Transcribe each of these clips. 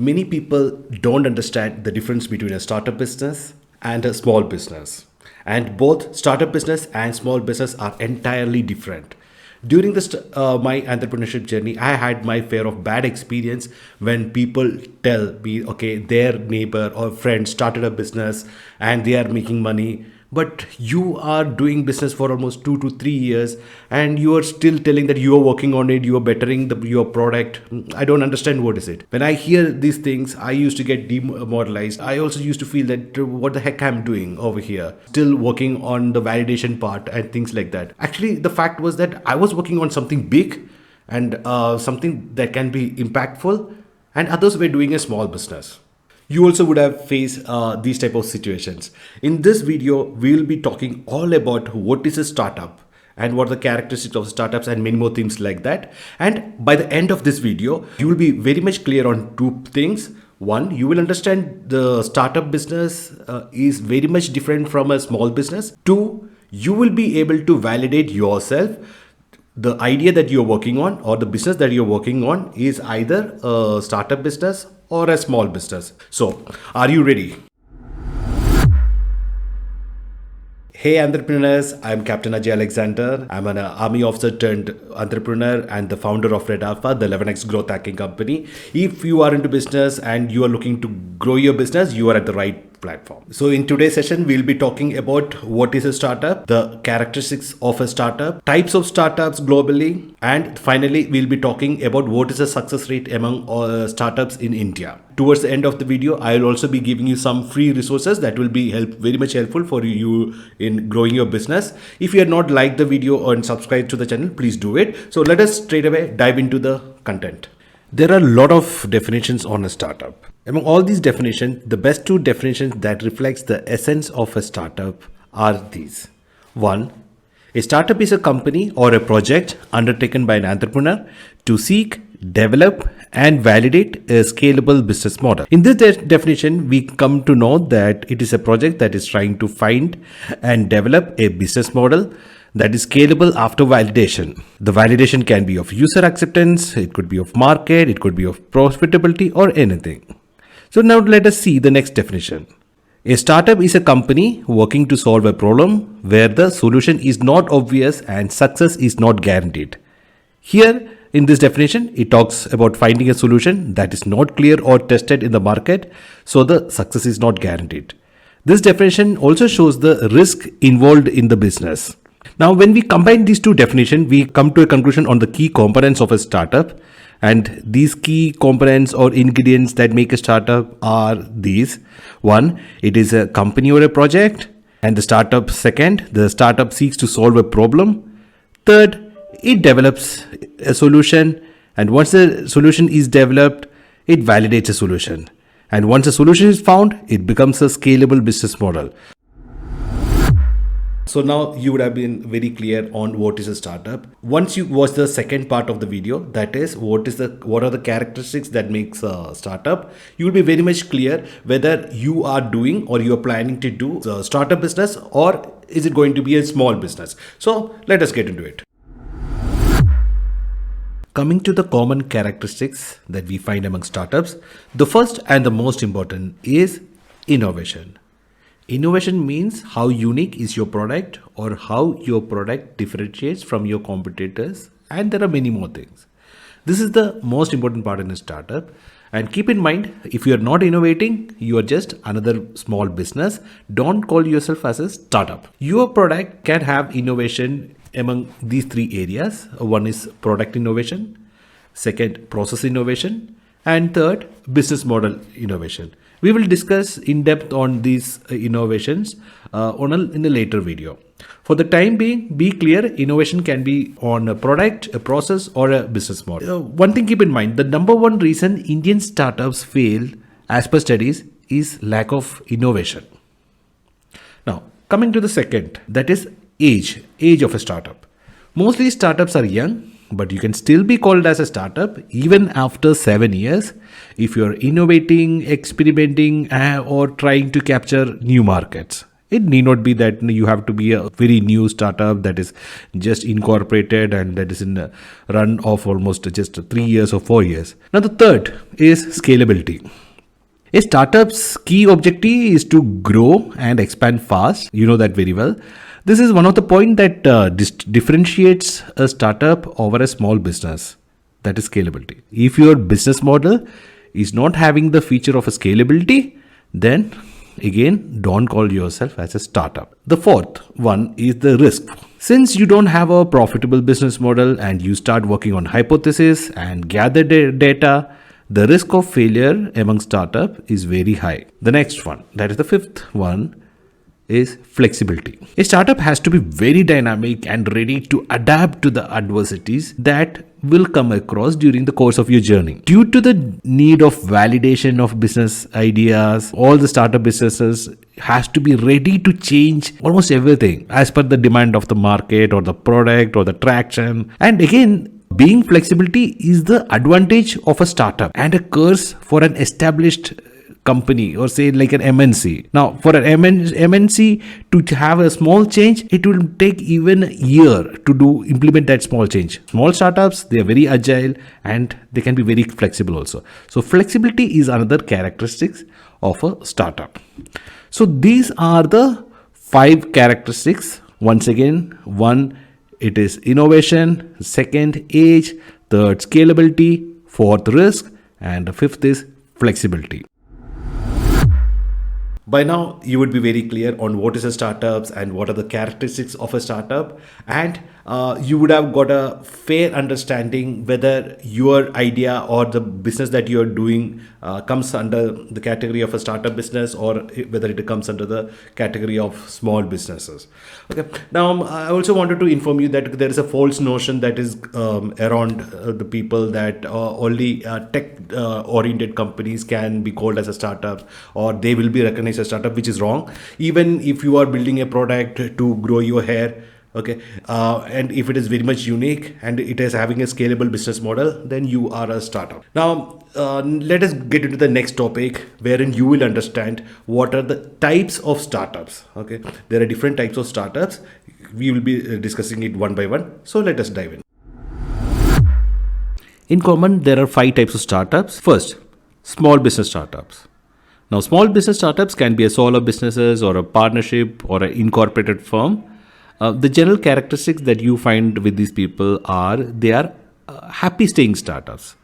Many people don't understand the difference between a startup business and a small business. And both startup business and small business are entirely different. During my entrepreneurship journey, I had my fair of bad experience when people tell me, okay, their neighbor or friend started a business and they are making money, but you are doing business for almost 2 to 3 years and you are still telling that you are working on it, you are bettering your product. I don't understand what is it. When I hear these things, I used to get demoralized. I also used to feel that what the heck I'm doing over here, still working on the validation part and things like that. Actually, the fact was that I was working on something big and something that can be impactful, and others were doing a small business. You also would have faced these type of situations. In this video, we will be talking all about what is a startup and what are the characteristics of startups and many more things like that. And by the end of this video, you will be very much clear on two things. One, you will understand the startup business is very much different from a small business. Two, you will be able to validate yourself. The idea that you're working on or the business that you're working on is either a startup business or a small business. So, are you ready? Hey entrepreneurs, I'm Captain Ajay Alexander. I'm an army officer turned entrepreneur and the founder of Red Alpha, the 11x growth hacking company. If you are into business and you are looking to grow your business, you are at the right platform. So in today's session, we'll be talking about what is a startup, the characteristics of a startup, types of startups globally, and finally, we'll be talking about what is the success rate among startups in India. Towards the end of the video, I'll also be giving you some free resources that will be very much helpful for you in growing your business. If you have not liked the video and subscribed to the channel, please do it. So let us straight away dive into the content. There are a lot of definitions on a startup. Among all these definitions, the best two definitions that reflects the essence of a startup are these. One, a startup is a company or a project undertaken by an entrepreneur to seek, develop, and validate a scalable business model. In this definition, we come to know that it is a project that is trying to find and develop a business model that is scalable after validation. The validation can be of user acceptance, it could be of market, it could be of profitability, or anything. So now let us see the next definition. A startup is a company working to solve a problem where the solution is not obvious and success is not guaranteed. Here, in this definition, it talks about finding a solution that is not clear or tested in the market, so the success is not guaranteed. This definition also shows the risk involved in the business. Now, when we combine these two definitions, we come to a conclusion on the key components of a startup. And these key components or ingredients that make a startup are these. One, it is a company or a project. And the startup, second, the startup seeks to solve a problem. Third, it develops a solution. And once the solution is developed, it validates a solution. And once a solution is found, it becomes a scalable business model. So now you would have been very clear on what is a startup. Once you watch the second part of the video, that is what are the characteristics that makes a startup, you will be very much clear whether you are doing or you are planning to do a startup business or is it going to be a small business. So let us get into it. Coming to the common characteristics that we find among startups, the first and the most important is innovation. Innovation means how unique is your product or how your product differentiates from your competitors, and there are many more things. This is the most important part in a startup. And keep in mind, if you are not innovating, you are just another small business. Don't call yourself as a startup. Your product can have innovation among these three areas. One is product innovation, second, process innovation, and third, business model innovation. We will discuss in depth on these innovations in a later video. For the time being, be clear, innovation can be on a product, a process, or a business model. One thing keep in mind, the number one reason Indian startups fail as per studies is lack of innovation. Now, coming to the second, that is age of a startup. Mostly startups are young, but you can still be called as a startup even after 7 years if you're innovating, experimenting, or trying to capture new markets. It need not be that you have to be a very new startup that is just incorporated and that is in a run of almost just 3 years or 4 years. Now, the third is scalability. A startup's key objective is to grow and expand fast. You know that very well. This is one of the points that differentiates a startup over a small business. That is scalability. If your business model is not having the feature of a scalability, then again, don't call yourself as a startup. The fourth one is the risk. Since you don't have a profitable business model and you start working on hypothesis and gather data, the risk of failure among startup is very high. The next one, that is the fifth one, is flexibility. A startup has to be very dynamic and ready to adapt to the adversities that will come across during the course of your journey. Due to the need of validation of business ideas, all the startup businesses has to be ready to change almost everything as per the demand of the market or the product or the traction. And again, being flexibility is the advantage of a startup and a curse for an established company or say like an MNC. Now, for an MNC to have a small change, it will take even a year to implement that small change. Small startups, they are very agile and they can be very flexible also. So flexibility is another characteristics of a startup. So these are the 5 characteristics. Once again, 1, it is innovation. 2nd, age. 3rd, scalability. 4th, risk. And the 5th is flexibility. By now, you would be very clear on what is a startup and what are the characteristics of a startup, and you would have got a fair understanding whether your idea or the business that you are doing comes under the category of a startup business or whether it comes under the category of small businesses. Okay. Now, I also wanted to inform you that there is a false notion that is around the people that only tech-oriented companies can be called as a startup or they will be recognized as a startup, which is wrong. Even if you are building a product to grow your hair, okay, and if it is very much unique and it is having a scalable business model, then you are a startup. Now, let us get into the next topic wherein you will understand what are the types of startups. Okay, there are different types of startups. We will be discussing it one by one. So let us dive in. In common, there are 5 types of startups. First, small business startups. Now, small business startups can be a solo businesses or a partnership or an incorporated firm. The general characteristics that you find with these people are they are happy staying startups.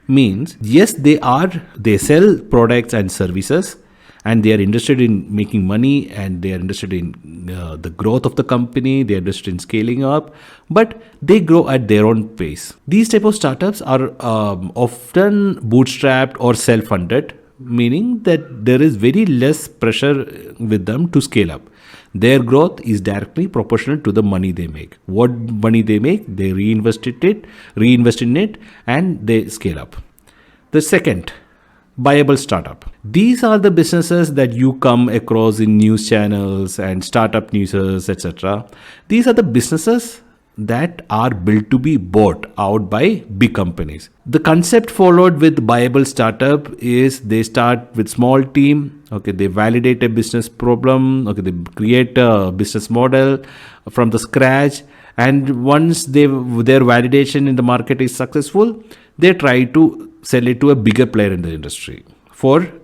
Means, yes, they sell products and services and they are interested in making money and they are interested in the growth of the company, they are interested in scaling up, but they grow at their own pace. These type of startups are often bootstrapped or self-funded, meaning that there is very less pressure with them to scale up. Their growth is directly proportional to the money they make. What money they make, they reinvest in it, and they scale up. The second, viable startup. These are the businesses that you come across in news channels and startup newses, etc. These are the businesses that are built to be bought out by big companies. The concept followed with viable startup is they start with small team. Okay, they validate a business problem. Okay, they create a business model from the scratch, and once their validation in the market is successful, they try to sell it to a bigger player in the industry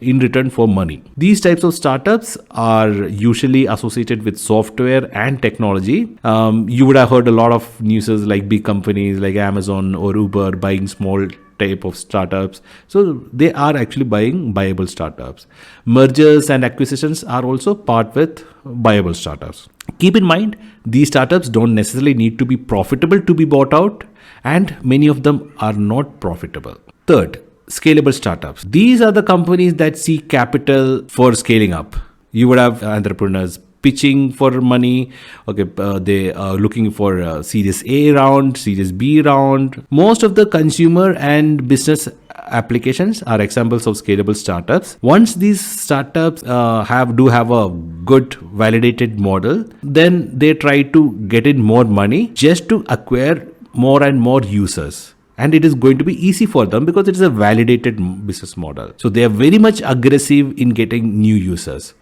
in return for money. These types of startups are usually associated with software and technology. You would have heard a lot of news like big companies like Amazon or Uber buying small type of startups. So they are actually buying viable startups. Mergers and acquisitions are also part with viable startups. Keep in mind, these startups don't necessarily need to be profitable to be bought out, and many of them are not profitable. Third, scalable startups. These are the companies that seek capital for scaling up. You would have entrepreneurs pitching for money. Okay, they are looking for a Series A round, Series B round. Most of the consumer and business applications are examples of scalable startups. Once these startups have a good validated model, then they try to get in more money just to acquire more and more users. And it is going to be easy for them because it is a validated business model. So they are very much aggressive in getting new users.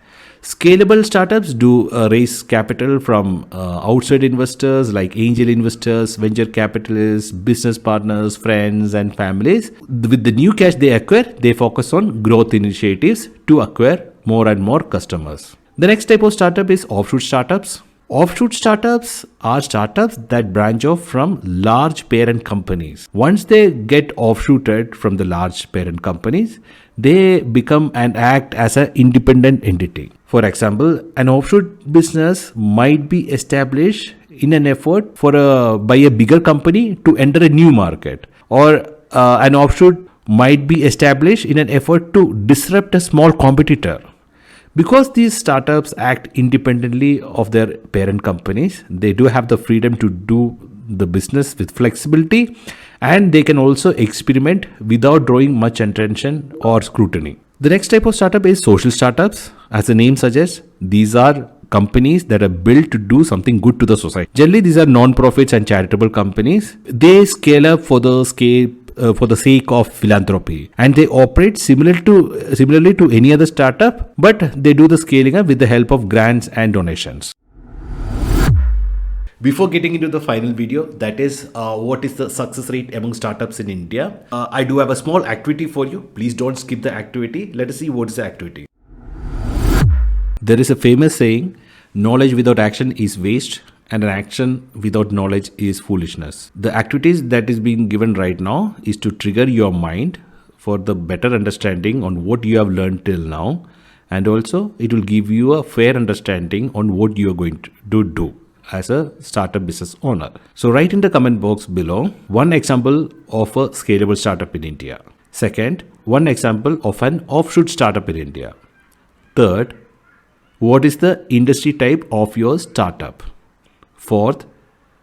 Scalable startups do raise capital from outside investors like angel investors, venture capitalists, business partners, friends, and families. With the new cash they acquire, they focus on growth initiatives to acquire more and more customers. The next type of startup is offshoot startups. Offshoot startups are startups that branch off from large parent companies. Once they get offshooted from the large parent companies, they become and act as an independent entity. For example, an offshoot business might be established in an effort by a bigger company to enter a new market, or an offshoot might be established in an effort to disrupt a small competitor. Because these startups act independently of their parent companies, they do have the freedom to do the business with flexibility, and they can also experiment without drawing much attention or scrutiny. The next type of startup is social startups. As the name suggests, these are companies that are built to do something good to the society. Generally, these are non-profits and charitable companies. They scale up for the sake of philanthropy, and they operate similarly to any other startup, but they do the scaling up with the help of grants and donations. Before getting into the final video, that is what is the success rate among startups in India, I do have a small activity for you. Please don't skip the activity. Let us see what is the activity. There is a famous saying, knowledge without action is waste, and an action without knowledge is foolishness. The activities that is being given right now is to trigger your mind for the better understanding on what you have learned till now, and also it will give you a fair understanding on what you are going to do as a startup business owner. So write in the comment box below one example of a scalable startup in India. Second, one example of an offshoot startup in India. Third, what is the industry type of your startup? Fourth,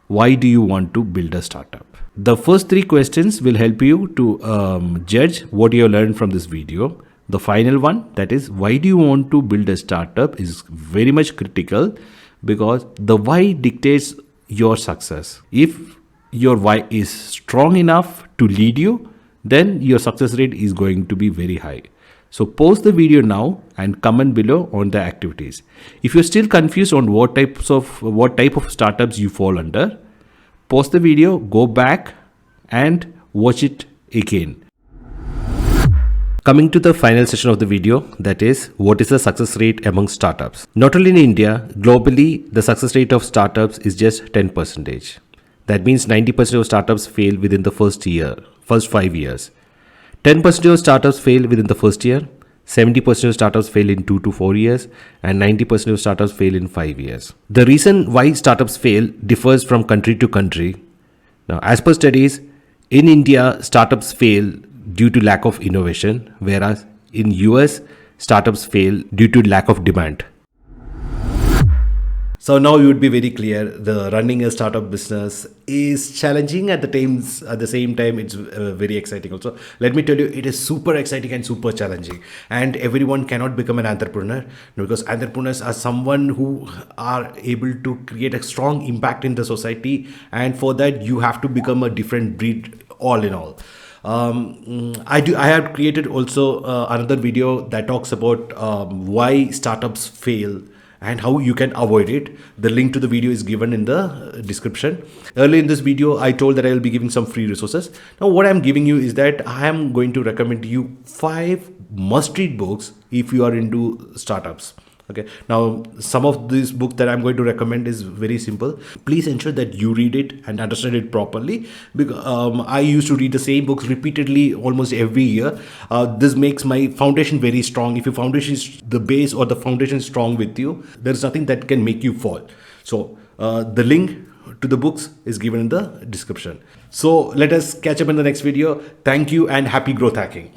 why do you want to build a startup? The first three questions will help you to judge what you have learned from this video. The final one, that is, why do you want to build a startup, is very much critical, because the why dictates your success. If your why is strong enough to lead you, then your success rate is going to be very high. So pause the video now and comment below on the activities. If you're still confused on what type of startups you fall under, pause the video, go back and watch it again. Coming to the final session of the video, that is, what is the success rate among startups? Not only in India, globally, the success rate of startups is just 10%. That means 90% of startups fail within the first 5 years. 10% of startups fail within the first year, 70% of startups fail in 2 to 4 years, and 90% of startups fail in 5 years. The reason why startups fail differs from country to country. Now, as per studies, in India, startups fail due to lack of innovation, whereas in US, startups fail due to lack of demand. So now you would be very clear, the running a startup business is challenging at the same time it's very exciting also. Let me tell you, it is super exciting and super challenging, and everyone cannot become an entrepreneur, because entrepreneurs are someone who are able to create a strong impact in the society, and for that you have to become a different breed all in all. I have created also another video that talks about why startups fail and how you can avoid it. The link to the video is given in the description. Earlier in this video, I told that I will be giving some free resources. Now what I'm giving you is that I am going to recommend you 5 must-read books if you are into startups. Okay, now some of these books that I'm going to recommend is very simple. Please ensure that you read it and understand it properly, because I used to read the same books repeatedly almost every year. This makes my foundation very strong. If your foundation is the base or the foundation is strong with you, there is nothing that can make you fall. So the link to the books is given in the description. So let us catch up in the next video. Thank you and happy growth hacking.